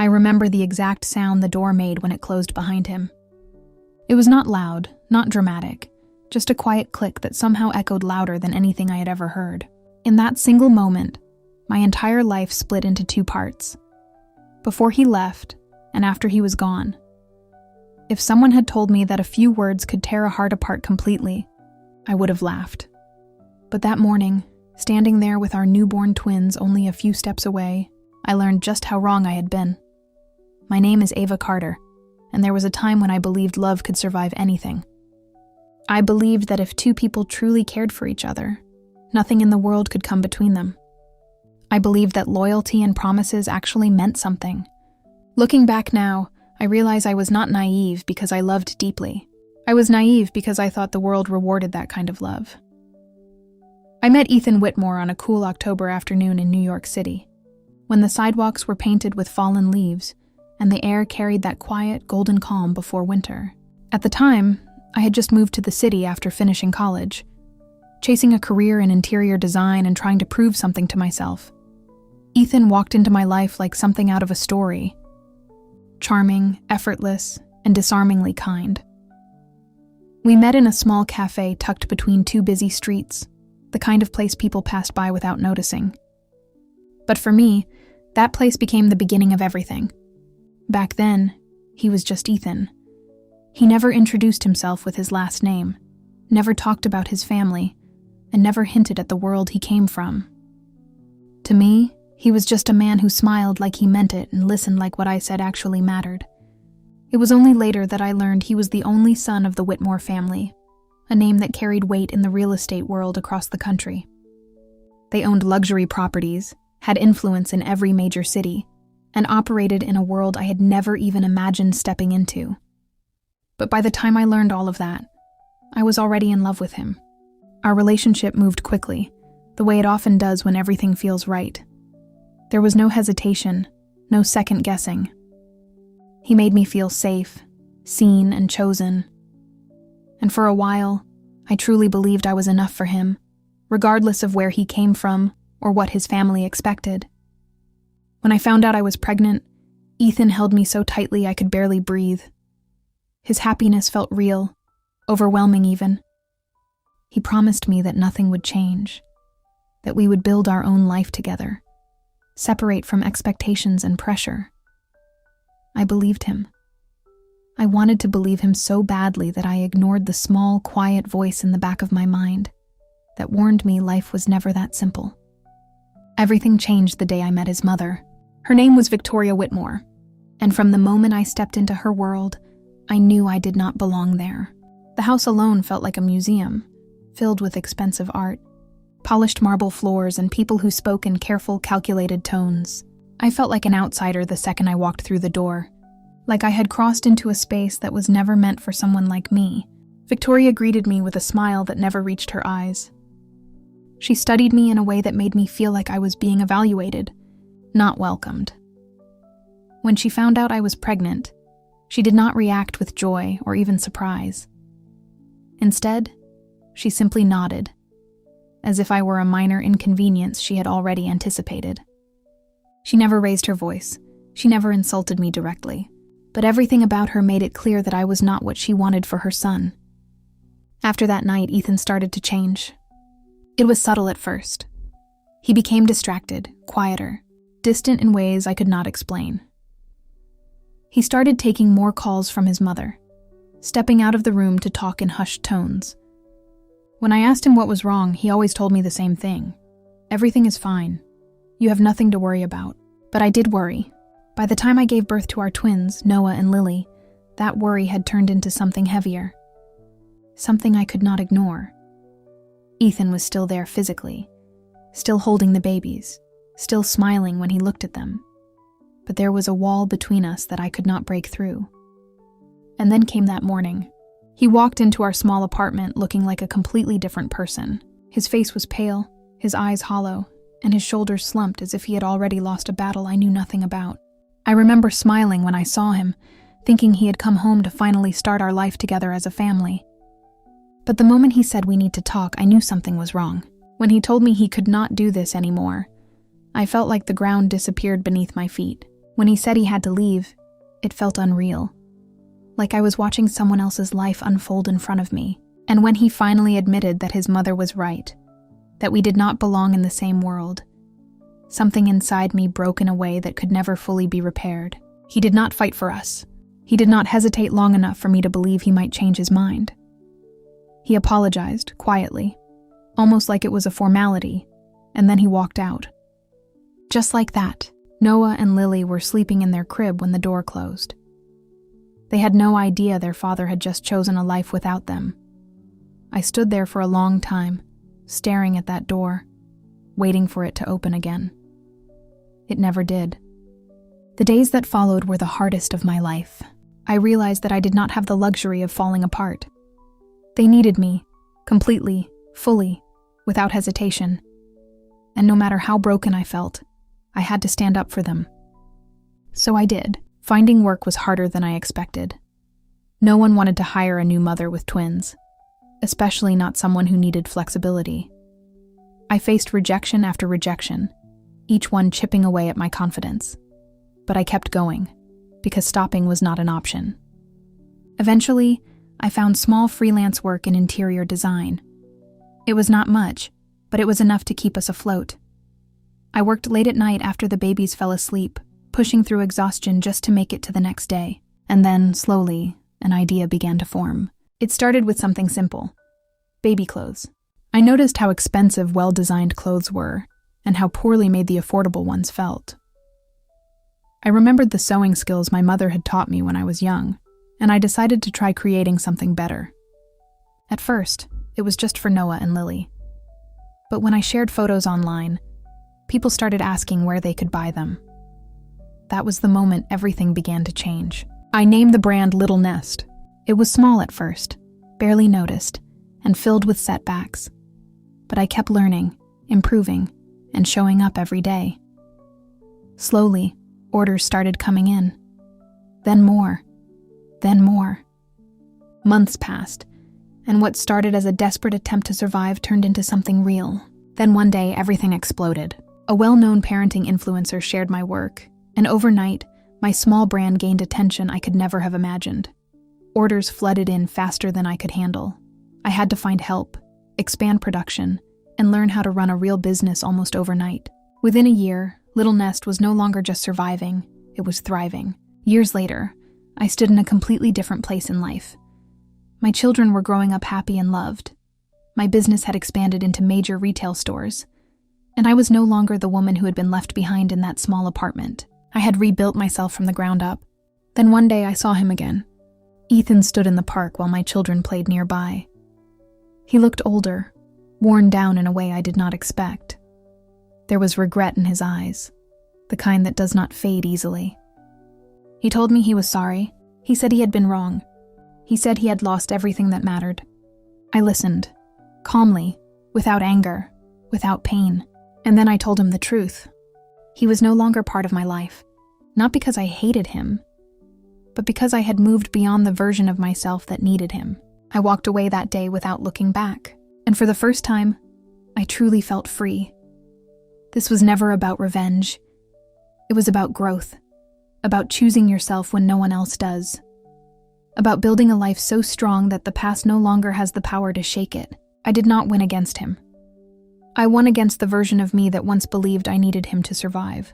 I remember the exact sound the door made when it closed behind him. It was not loud, not dramatic, just a quiet click that somehow echoed louder than anything I had ever heard. In that single moment, my entire life split into two parts. Before he left, and after he was gone. If someone had told me that a few words could tear a heart apart completely, I would have laughed. But that morning, standing there with our newborn twins only a few steps away, I learned just how wrong I had been. My name is Ava Carter, and there was a time when I believed love could survive anything. I believed that if two people truly cared for each other, nothing in the world could come between them. I believed that loyalty and promises actually meant something. Looking back now, I realize I was not naive because I loved deeply. I was naive because I thought the world rewarded that kind of love. I met Ethan Whitmore on a cool October afternoon in New York City, when the sidewalks were painted with fallen leaves and the air carried that quiet, golden calm before winter. At the time, I had just moved to the city after finishing college, chasing a career in interior design and trying to prove something to myself. Ethan walked into my life like something out of a story. Charming, effortless, and disarmingly kind. We met in a small cafe tucked between two busy streets, the kind of place people passed by without noticing. But for me, that place became the beginning of everything. Back then, he was just Ethan. He never introduced himself with his last name, never talked about his family, and never hinted at the world he came from. To me, he was just a man who smiled like he meant it and listened like what I said actually mattered. It was only later that I learned he was the only son of the Whitmore family, a name that carried weight in the real estate world across the country. They owned luxury properties, had influence in every major city, and operated in a world I had never even imagined stepping into. But by the time I learned all of that, I was already in love with him. Our relationship moved quickly, the way it often does when everything feels right. There was no hesitation, no second guessing. He made me feel safe, seen, and chosen. And for a while, I truly believed I was enough for him, regardless of where he came from or what his family expected. When I found out I was pregnant, Ethan held me so tightly I could barely breathe. His happiness felt real, overwhelming even. He promised me that nothing would change, that we would build our own life together, separate from expectations and pressure. I believed him. I wanted to believe him so badly that I ignored the small, quiet voice in the back of my mind that warned me life was never that simple. Everything changed the day I met his mother. Her name was Victoria Whitmore, and from the moment I stepped into her world, I knew I did not belong there. The house alone felt like a museum, filled with expensive art, polished marble floors, and people who spoke in careful, calculated tones. I felt like an outsider the second I walked through the door, like I had crossed into a space that was never meant for someone like me. Victoria greeted me with a smile that never reached her eyes. She studied me in a way that made me feel like I was being evaluated, not welcomed. When she found out I was pregnant, she did not react with joy or even surprise. Instead, she simply nodded, as if I were a minor inconvenience she had already anticipated. She never raised her voice. She never insulted me directly. But everything about her made it clear that I was not what she wanted for her son. After that night, Ethan started to change. It was subtle at first. He became distracted, quieter, distant in ways I could not explain. He started taking more calls from his mother, stepping out of the room to talk in hushed tones. When I asked him what was wrong, he always told me the same thing. Everything is fine. You have nothing to worry about. But I did worry. By the time I gave birth to our twins, Noah and Lily, that worry had turned into something heavier. Something I could not ignore. Ethan was still there physically, still holding the babies, still smiling when he looked at them. But there was a wall between us that I could not break through. And then came that morning. He walked into our small apartment looking like a completely different person. His face was pale, his eyes hollow, and his shoulders slumped as if he had already lost a battle I knew nothing about. I remember smiling when I saw him, thinking he had come home to finally start our life together as a family. But the moment he said we need to talk, I knew something was wrong. When he told me he could not do this anymore, I felt like the ground disappeared beneath my feet. When he said he had to leave, it felt unreal. Like I was watching someone else's life unfold in front of me. And when he finally admitted that his mother was right, that we did not belong in the same world, something inside me broke in a way that could never fully be repaired. He did not fight for us. He did not hesitate long enough for me to believe he might change his mind. He apologized, quietly, almost like it was a formality, and then he walked out. Just like that, Noah and Lily were sleeping in their crib when the door closed. They had no idea their father had just chosen a life without them. I stood there for a long time, staring at that door, waiting for it to open again. It never did. The days that followed were the hardest of my life. I realized that I did not have the luxury of falling apart. They needed me, completely, fully, without hesitation. And no matter how broken I felt, I had to stand up for them. So I did. Finding work was harder than I expected. No one wanted to hire a new mother with twins, especially not someone who needed flexibility. I faced rejection after rejection, each one chipping away at my confidence. But I kept going, because stopping was not an option. Eventually, I found small freelance work in interior design. It was not much, but it was enough to keep us afloat. I worked late at night after the babies fell asleep, pushing through exhaustion just to make it to the next day. And then, slowly, an idea began to form. It started with something simple: baby clothes. I noticed how expensive, well-designed clothes were, and how poorly made the affordable ones felt. I remembered the sewing skills my mother had taught me when I was young, and I decided to try creating something better. At first, it was just for Noah and Lily. But when I shared photos online, people started asking where they could buy them. That was the moment everything began to change. I named the brand Little Nest. It was small at first, barely noticed, and filled with setbacks. But I kept learning, improving, and showing up every day. Slowly, orders started coming in. Then more. Then more. Months passed, and what started as a desperate attempt to survive turned into something real. Then one day, everything exploded. A well-known parenting influencer shared my work, and overnight, my small brand gained attention I could never have imagined. Orders flooded in faster than I could handle. I had to find help, expand production, and learn how to run a real business almost overnight. Within a year, Little Nest was no longer just surviving, it was thriving. Years later, I stood in a completely different place in life. My children were growing up happy and loved. My business had expanded into major retail stores, and I was no longer the woman who had been left behind in that small apartment. I had rebuilt myself from the ground up. Then one day I saw him again. Ethan stood in the park while my children played nearby. He looked older, worn down in a way I did not expect. There was regret in his eyes, the kind that does not fade easily. He told me he was sorry. He said he had been wrong. He said he had lost everything that mattered. I listened, calmly, without anger, without pain. And then I told him the truth. He was no longer part of my life, not because I hated him, but because I had moved beyond the version of myself that needed him. I walked away that day without looking back, and for the first time, I truly felt free. This was never about revenge. It was about growth, about choosing yourself when no one else does, about building a life so strong that the past no longer has the power to shake it. I did not win against him. I won against the version of me that once believed I needed him to survive.